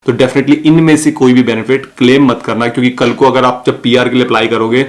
तो डेफिनेटली इनमें से कोई भी बेनिफिट क्लेम मत करना, क्योंकि कल को अगर आप जब पीआर के लिए अप्लाई करोगे।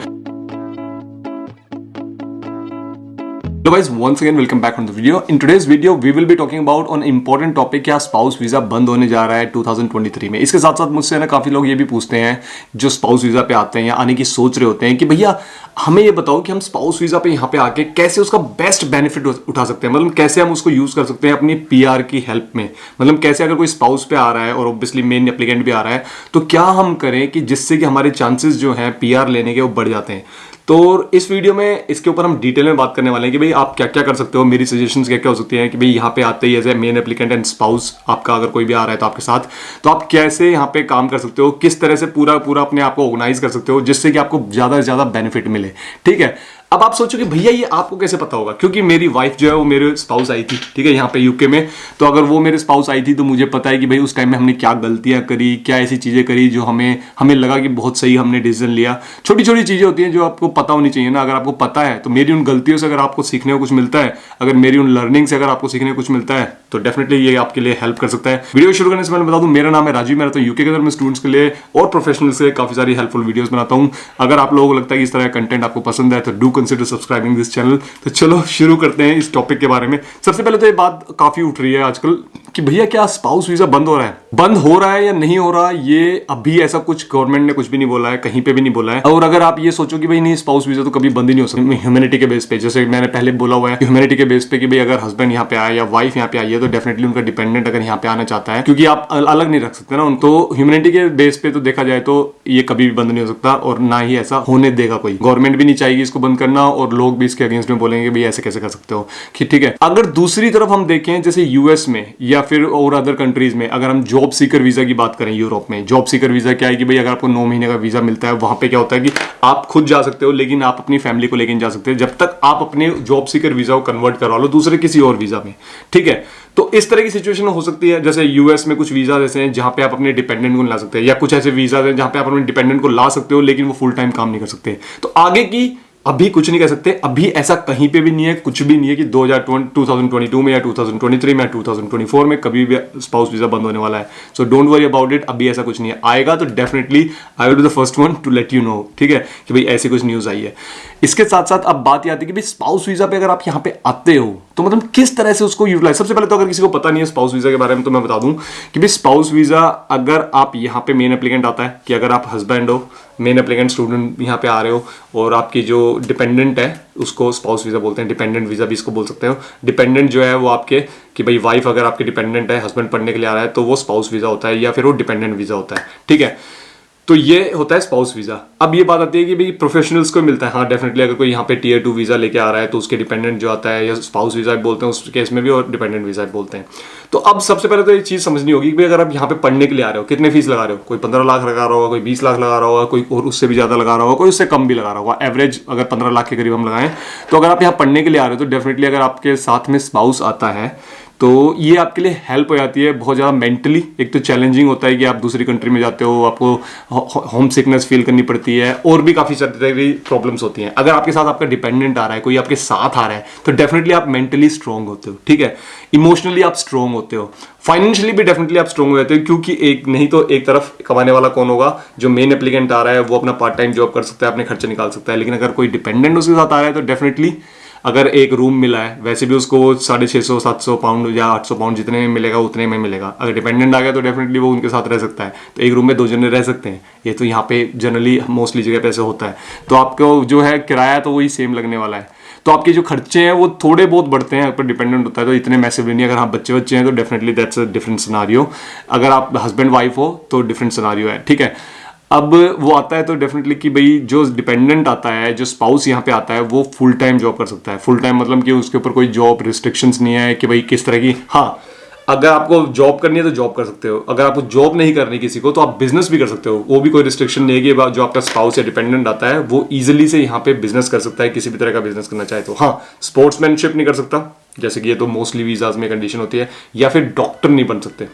So guys, once again welcome back on the video. In today's video we will be talking about on important topic, क्या स्पाउस वीजा बंद होने जा रहा है 2023 में। इसके साथ साथ मुझसे ना काफी लोग ये भी पूछते हैं जो स्पाउस वीजा पे आते हैं या आने की सोच रहे होते हैं कि भैया हमें ये बताओ कि हम स्पाउस वीजा पे यहाँ पे आके कैसे उसका बेस्ट बेनिफिट उठा सकते हैं, मतलब कैसे हम उसको यूज कर सकते हैं अपनी पीआर की हेल्प में। मतलब कैसे अगर कोई स्पाउस पे आ रहा है और ऑब्वियसली मेन एप्लीकेंट भी आ रहा है तो क्या हम करें कि जिससे कि हमारे चांसेस जो हैं पीआर लेने के वो बढ़ जाते हैं। तो इस वीडियो में इसके ऊपर हम डिटेल में बात करने वाले हैं कि भाई आप क्या क्या कर सकते हो, मेरी सजेशंस क्या क्या हो सकती हैं कि भाई यहाँ पे आते ही as a main applicant and spouse आपका अगर कोई भी आ रहा है तो आपके साथ, तो आप कैसे यहाँ पे काम कर सकते हो, किस तरह से पूरा अपने आप को ऑर्गेनाइज कर सकते हो जिससे कि आपको ज्यादा से ज्यादा बेनिफिट मिले। ठीक है, अब आप सोचो कि भैया ये आपको कैसे पता होगा, क्योंकि मेरी वाइफ जो है वो मेरे स्पाउस आई थी, ठीक है, यहाँ पे यूके में। तो अगर वो मेरे स्पाउस आई थी तो मुझे पता है कि भाई उस टाइम में हमने क्या गलतियां करी, क्या ऐसी चीजें करी जो हमें लगा कि बहुत सही हमने डिसीजन लिया। छोटी छोटी चीजें होती हैं जो आपको पता होनी चाहिए ना। अगर आपको पता है तो मेरी उन गलतियों से अगर आपको सीखने को कुछ मिलता है, अगर मेरी उन लर्निंग से अगर आपको सीखने को कुछ मिलता है तो डेफिनेटली ये आपके लिए हेल्प कर सकता है। वीडियो शुरू करने से पहले बता दूं, मेरा नाम है राजीव, मैं तो यूके के अंदर में स्टूडेंट्स के लिए और प्रोफेशनल्स के लिए काफी सारी हेल्पफुल वीडियोस बनाता हूं। अगर आप लोगों को लगता है कि इस तरह का कंटेंट आपको पसंद है तो do consider subscribing this channel. तो चलो शुरू करते हैं इस टॉपिक के बारे में। सबसे पहले तो ये बात काफी उठ रही है आजकल कि भैया क्या स्पाउस वीजा बंद हो रहा है या नहीं हो रहा। ये अभी ऐसा कुछ गवर्नमेंट ने कुछ भी नहीं बोला है, कहीं पे भी नहीं बोला है। और अगर आप ये सोचो कि भाई नहीं स्पाउस वीजा तो कभी बंद ही नहीं हो सकता ह्यूमैनिटी के बेस पे, जैसे मैंने पहले बोला हुआ है ह्यूमैनिटी के बेस पे कि भाई अगर हस्बैंड यहाँ पे आया या वाइफ यहाँ पे आई है तो डेफिनेटली उनका डिपेंडेंट अगर यहाँ पे आना चाहता है, क्योंकि आप अलग नहीं रख सकते ना उनको, तो ह्यूमैनिटी के बेस पे तो देखा जाए तो ये कभी भी बंद नहीं हो सकता और ना ही ऐसा होने देगा कोई। गवर्नमेंट भी नहीं चाहेगी इसको बंद करना और लोग भी इसके अगेंस्ट में बोलेंगे भाई ऐसे कैसे कर सकते हो। ठीक है, अगर दूसरी तरफ हम देखें जैसे यूएस में या फिर और अदर कंट्रीज में, अगर हम जॉब सीकर वीजा की बात करें, यूरोप में जॉब सीकर वीजा क्या है कि भाई अगर आपको 9 महीने का वीजा मिलता है, वहां पे क्या होता है कि आप खुद जा सकते हो लेकिन आप अपनी फैमिली को लेकर जा सकते हो जब तक आप अपने जॉब सीकर वीजा को कन्वर्ट करवा लो दूसरे किसी और वीजा में। ठीक है, तो इस तरह की सिचुएशन हो सकती है। जैसे यूएस में कुछ वीजा ऐसे हैं जहां पे आप अपने डिपेंडेंट को ला सकते हैं, या कुछ ऐसे वीजा हैं जहां पे आप अपने डिपेंडेंट को ला सकते हो लेकिन वो फुल टाइम काम नहीं कर सकते। तो आगे की अभी कुछ नहीं कर सकते, अभी ऐसा कहीं पे भी नहीं है, कुछ भी नहीं है कि 2022 में या 2023 में या 2024 में कभी भी स्पाउस वीजा बंद होने वाला है। So don't worry about it, अभी ऐसा कुछ नहीं है। आएगा तो definitely I will be the first one two let you know. ठीक है, कि भाई ऐसी कुछ न्यूज आई है। इसके साथ साथ अब बात ये आती है कि भाई स्पाउस वीजा पे अगर आप यहाँ पे आते हो तो मतलब किस तरह से उसको यूटिलाइज। सबसे पहले तो अगर किसी को पता नहीं है स्पाउस वीजा के बारे में तो मैं बता दूं कि भाई स्पाउस वीजा अगर आप यहाँ पे मेन एप्लीकेंट आता है कि अगर आप हस्बैंड हो, मेन एप्लीकेंट स्टूडेंट यहाँ पे आ रहे हो और आपकी जो डिपेंडेंट है उसको स्पाउस वीजा बोलते हैं, डिपेंडेंट वीजा भी इसको बोल सकते हो। डिपेंडेंट जो है वो आपके कि भाई वाइफ अगर आपके डिपेंडेंट है, हस्बैंड पढ़ने के लिए आ रहा है तो वो स्पाउस वीजा होता है या फिर वो डिपेंडेंट वीजा होता है। ठीक है, तो ये होता है स्पाउस वीजा। अब ये बात आती है कि भाई प्रोफेशनल्स को मिलता है, हाँ डेफिनेटली अगर कोई यहाँ पे टीयर 2 वीजा लेके आ रहा है तो उसके डिपेंडेंट जो आता है या स्पाउस वीजा बोलते हैं उस केस में भी, और डिपेंडेंट वीजा बोलते हैं। तो अब सबसे पहले तो ये चीज समझनी होगी कि भाई अगर आप यहाँ पे पढ़ने के लिए आ रहे हो कितने फीस लगा रहे हो, कोई 15 लाख लगा रहा होगा, कोई 20 लाख लगा रहा होगा, कोई और उससे भी ज्यादा लगा रहा होगा, कोई उससे कम भी लगा रहा होगा। एवरेज अगर 15 लाख के करीब हम लगाएं तो अगर आप यहाँ पढ़ने के लिए आ रहे हो तो डेफिनेटली अगर आपके साथ में स्पाउस आता है तो ये आपके लिए हेल्प हो जाती है बहुत ज़्यादा। मेंटली एक तो चैलेंजिंग होता है कि आप दूसरी कंट्री में जाते हो, आपको होम सिकनेस फील करनी पड़ती है और भी काफ़ी सारी प्रॉब्लम्स होती हैं। अगर आपके साथ आपका डिपेंडेंट आ रहा है, कोई आपके साथ आ रहा है तो डेफिनेटली आप मेंटली स्ट्रॉन्ग होते हो। ठीक है, इमोशनली आप स्ट्रॉन्ग होते हो, फाइनेंशियली भी डेफिनेटली आप स्ट्रॉन्ग हो जाते हो, क्योंकि एक नहीं तो एक तरफ कमाने वाला कौन होगा, जो मेन एप्लीकेंट आ रहा है वो अपना पार्ट टाइम जॉब कर सकता है, अपने खर्चे निकाल सकता है। लेकिन अगर कोई डिपेंडेंट उसके साथ आ रहा है तो डेफिनेटली अगर एक रूम मिला है वैसे भी उसको 650-700 पाउंड या 800 पाउंड जितने में मिलेगा उतने में मिलेगा। अगर डिपेंडेंट आ गया तो डेफिनेटली वो उनके साथ रह सकता है, तो एक रूम में 2 जने रह सकते हैं। ये तो यहाँ पे जनरली मोस्टली जगह पे ऐसे होता है। तो आपको जो है किराया तो वही सेम लगने वाला है, तो आपके जो खर्चे हैं वो थोड़े बहुत बढ़ते हैं, पर डिपेंडेंट होता है तो इतने मैसिव नहीं। अगर हाँ बच्चे हैं तो definitely that's a different scenario. अगर आप हस्बैंड वाइफ हो तो डिफरेंट सिनारियो है। ठीक है, अब वो आता है तो डेफिनेटली कि भाई जो डिपेंडेंट आता है, जो स्पाउस यहाँ पे आता है वो फुल टाइम जॉब कर सकता है। फुल टाइम मतलब कि उसके ऊपर कोई जॉब रिस्ट्रिक्शंस नहीं है कि भाई किस तरह की। हाँ, अगर आपको जॉब करनी है तो जॉब कर सकते हो, अगर आपको जॉब नहीं करनी किसी को तो आप बिजनेस भी कर सकते हो, वो भी कोई रिस्ट्रिक्शन नहीं है कि जो आपका स्पाउस या डिपेंडेंट आता है वो इजिली से यहाँ पे बिजनेस कर सकता है, किसी भी तरह का बिजनेस करना चाहे तो। हाँ, स्पोर्ट्समैनशिप नहीं कर सकता, जैसे कि ये तो मोस्टली वीजाज में कंडीशन होती है, या फिर डॉक्टर नहीं बन सकते,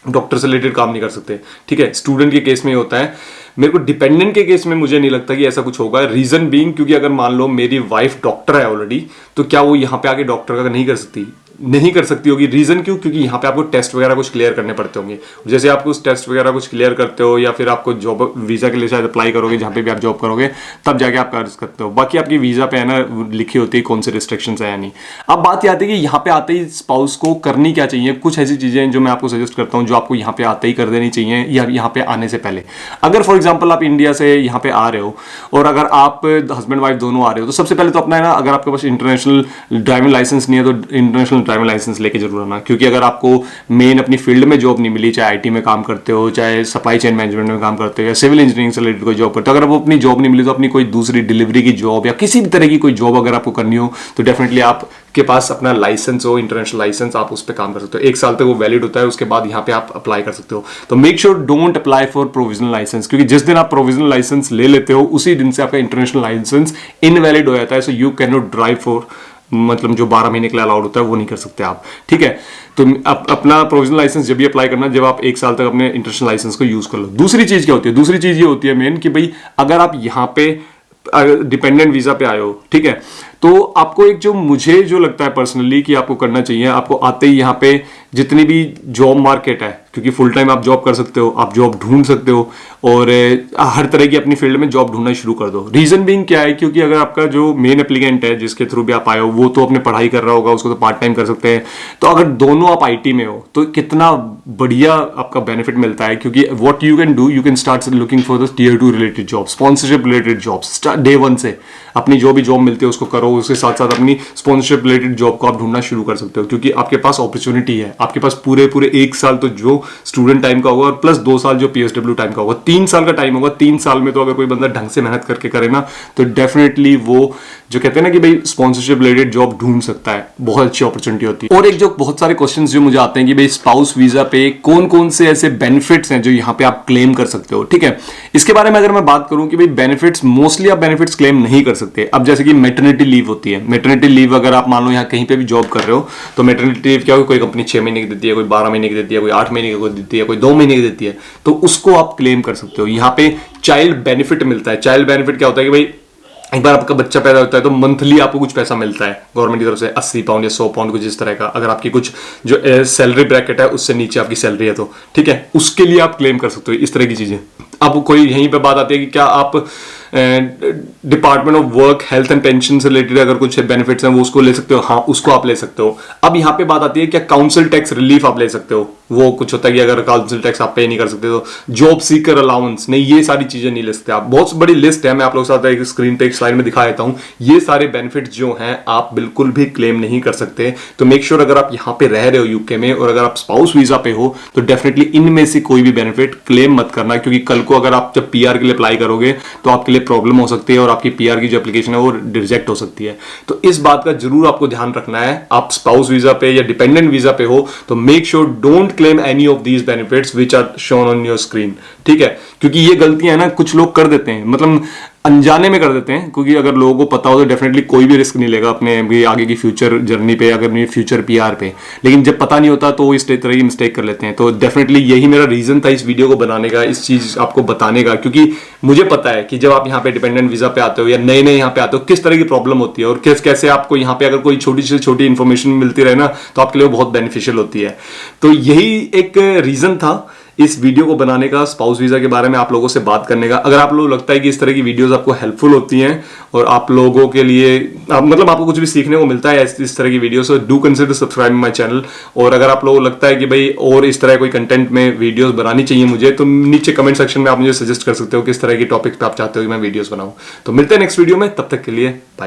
डॉक्टर से रिलेटेड काम नहीं कर सकते। ठीक है, स्टूडेंट के केस में होता है। मेरे को डिपेंडेंट के केस में मुझे नहीं लगता कि ऐसा कुछ होगा। रीजन बीइंग क्योंकि अगर मान लो मेरी वाइफ डॉक्टर है ऑलरेडी, तो क्या वो यहाँ पे आके डॉक्टर का नहीं कर सकती? नहीं कर सकती होगी। रीजन क्यों? क्योंकि यहाँ पे आपको टेस्ट वगैरह कुछ क्लियर करने पड़ते होंगे। जैसे आपको उस टेस्ट वगैरह कुछ क्लियर करते हो या फिर आपको जॉब वीजा के लिए शायद अप्लाई करोगे, जहाँ पे भी आप जॉब करोगे तब जाके आप कर सकते हो। बाकी आपकी वीजा पे है ना लिखी होती है कौन से रिस्ट्रिक्शंस है या नहीं। अब बात आती है कि यहाँ पे आते ही स्पाउस को करनी क्या चाहिए। कुछ ऐसी चीजें जो मैं आपको सजेस्ट करता हूँ जो आपको यहाँ पे आते ही कर देनी चाहिए या यहाँ पे आने से पहले। अगर फॉर एग्जाम्पल आप इंडिया से यहाँ पे आ रहे हो और अगर आप हस्बैंड वाइफ दोनों आ रहे हो तो सबसे पहले तो अपना है ना, अगर आपके पास इंटरनेशनल ड्राइविंग लाइसेंस नहीं है तो इंटरनेशनल ड्राइविंग लाइसेंस लेके जरूर आना। क्योंकि अगर आपको मेन अपनी फील्ड में जॉब नहीं मिली, चाहे आईटी में काम करते हो, चाहे सप्लाई चेन मैनेजमेंट में काम करते हो या सिविल इंजीनियरिंग से रिलेटेड कोई जॉब करते हो, अगर वो अपनी जॉब नहीं मिली तो अपनी कोई दूसरी डिलीवरी की जॉब या किसी भी तरह की कोई जॉब अगर आपको करनी हो तो डेफिनेटली आपके पास अपना लाइसेंस हो, इंटरनेशनल लाइसेंस, आप उस पर काम कर सकते हो। 1 साल तक वो वैलिड होता है, उसके बाद यहाँ पे आप अप्लाई कर सकते हो। तो make sure don't apply for provisional licence, क्योंकि जिस दिन आप प्रोविजनल लाइसेंस ले लेते हो उसी दिन से आपका इंटरनेशनल लाइसेंस इनवैलिड हो जाता है। So you can not drive for, मतलब जो 12 महीने के लिए अलाउड होता है वो नहीं कर सकते आप, ठीक है। तो अपना प्रोविजनल लाइसेंस जब भी अप्लाई करना, जब आप 1 साल तक अपने इंटरनेशनल लाइसेंस को यूज कर लो। दूसरी चीज क्या होती है? दूसरी चीज ये होती है मेन कि भाई अगर आप यहाँ पे डिपेंडेंट वीजा पे आए हो, ठीक है, तो आपको एक जो मुझे जो लगता है पर्सनली कि आपको करना चाहिए, आपको आते ही यहाँ पे जितनी भी जॉब मार्केट है, क्योंकि फुल टाइम आप जॉब कर सकते हो, आप जॉब ढूंढ सकते हो और हर तरह की अपनी फील्ड में जॉब ढूंढना शुरू कर दो। रीजन बीइंग क्या है? क्योंकि अगर आपका जो मेन एप्लीकेंट है जिसके थ्रू भी आप आए हो वो तो अपने पढ़ाई कर रहा होगा, उसको तो पार्ट टाइम कर सकते हैं। तो अगर दोनों आप आईटी में हो तो कितना बढ़िया आपका बेनिफिट मिलता है। क्योंकि what you can do, you can start looking for the Tier 2 related job, sponsorship related jobs. Day 1 से अपनी जो भी जॉब मिलती है उसको करो, उसके साथ साथ अपनी स्पॉन्सरशिप रिलेटेड जॉब को आप ढूंढना शुरू कर सकते हो। क्योंकि आपके पास अपॉर्चुनिटी है, आपके पास पूरे 1 साल तो जो स्टूडेंट टाइम का होगा और प्लस 2 साल जो PSW टाइम का होगा, 3 साल का टाइम होगा। 3 साल में तो अगर कोई बंदा ढंग से मेहनत करके करे ना तो डेफिनेटली वो जो कहते हैं ना कि भाई स्पॉन्सरशिप रिलेटेड जॉब ढूंढ सकता है, बहुत अच्छी अपॉर्चुनिटी होती है। और एक जो बहुत सारे क्वेश्चंस जो मुझे आते हैं कि भाई स्पाउस वीजा पे कौन कौन से ऐसे बेनिफिट्स हैं जो यहाँ पे आप क्लेम कर सकते हो, ठीक है। इसके बारे में अगर मैं बात करूं कि भाई बेनिफिट्स, मोस्टली आप बेनिफिट्स क्लेम नहीं कर सकते। अब जैसे कि मैटरनिटी लीव होती है, मैटरनिटी लीव अगर आप मान लो यहाँ कहीं पे भी जॉब कर रहे हो तो मैटरनिटी लीव क्या होगी, कोई कंपनी 6 महीने की देती है, कोई 12 महीने की देती है, कोई 8 महीने की देती है, कोई 2 महीने की देती है, तो उसको आप क्लेम कर सकते हो। यहाँ पे चाइल्ड बेनिफिट मिलता है। चाइल्ड बेनिफिट क्या होता है कि भाई एक बार आपका बच्चा पैदा होता है तो मंथली आपको कुछ पैसा मिलता है गवर्नमेंट की तरफ से, 80 पाउंड या 100 पाउंड कुछ इस तरह का। अगर आपकी कुछ जो सैलरी ब्रैकेट है उससे नीचे आपकी सैलरी है तो ठीक है, उसके लिए आप क्लेम कर सकते हो। इस तरह की चीजें। अब कोई यहीं पे बात आती है कि क्या आप department of work health and pension से रिलेटेड अगर कुछ बेनिफिट्स हैं वो उसको ले सकते हो। हाँ, उसको आप ले सकते हो। अब यहाँ पे बात आती है क्या काउंसिल टैक्स रिलीफ आप ले सकते हो। वो कुछ होता है कि अगर काउंसिल टैक्स आप पे नहीं कर सकते तो जॉब सीकर अलाउंस नहीं, ये सारी चीजें नहीं ले सकते आप। बहुत बड़ी लिस्ट है, मैं आप लोगों के साथ एक स्क्रीन पे एक स्लाइड में दिखा देता हूं। ये सारे बेनिफिट्स जो हैं आप बिल्कुल भी क्लेम नहीं कर सकते। तो मेक श्योर अगर आप यहाँ पे रह रहे हो यूके में और अगर आप स्पाउस वीजा पे हो तो डेफिनेटली इनमें से कोई भी बेनिफिट क्लेम मत करना, क्योंकि कल को अगर आप जब पीआर के लिए अप्लाई करोगे तो आपके लिए प्रॉब्लम हो सकती है और आपकी पीआर की जो एप्लीकेशन है वो रिजेक्ट हो सकती है। तो इस बात का जरूर आपको ध्यान रखना है। आप स्पाउस वीजा पे या डिपेंडेंट वीजा पे हो तो make sure don't claim any of these benefits which are shown on your screen, ठीक है। क्योंकि ये गलतियां ना कुछ लोग कर देते हैं, मतलब अनजाने में कर देते हैं। क्योंकि अगर लोगों को पता हो तो डेफिनेटली कोई भी रिस्क नहीं लेगा अपने आगे की फ्यूचर जर्नी पे, अगर फ्यूचर पीआर पे। लेकिन जब पता नहीं होता तो वो इस तरह की मिस्टेक कर लेते हैं। तो डेफिनेटली यही मेरा रीजन था इस वीडियो को बनाने का, इस चीज आपको बताने का, क्योंकि मुझे पता है कि जब आप यहाँ पे डिपेंडेंट वीजा पे आते हो या नए नए यहाँ पे आते हो किस तरह की प्रॉब्लम होती है और कैसे आपको यहाँ पे अगर कोई छोटी से छोटी इन्फॉर्मेशन मिलती रहे ना तो आपके लिए बहुत बेनिफिशियल होती है। तो यही एक रीजन था इस वीडियो को बनाने का, स्पाउस वीजा के बारे में आप लोगों से बात करने का। अगर आप लोगों को लगता है कि इस तरह की वीडियोस आपको हेल्पफुल होती हैं और आप लोगों के लिए मतलब आपको कुछ भी सीखने को मिलता है इस तरह की video, so do consider subscribe my channel. और अगर आप लोगों को लगता है कि भाई और इस तरह कोई कंटेंट में वीडियोस बनानी चाहिए मुझे, तो नीचे कमेंट सेक्शन में आप मुझे सजेस्ट कर सकते हो किस तरह की टॉपिक पे आप चाहते हो कि मैं वीडियोस बनाऊं। तो मिलते हैं नेक्स्ट वीडियो में, तब तक के लिए बाय।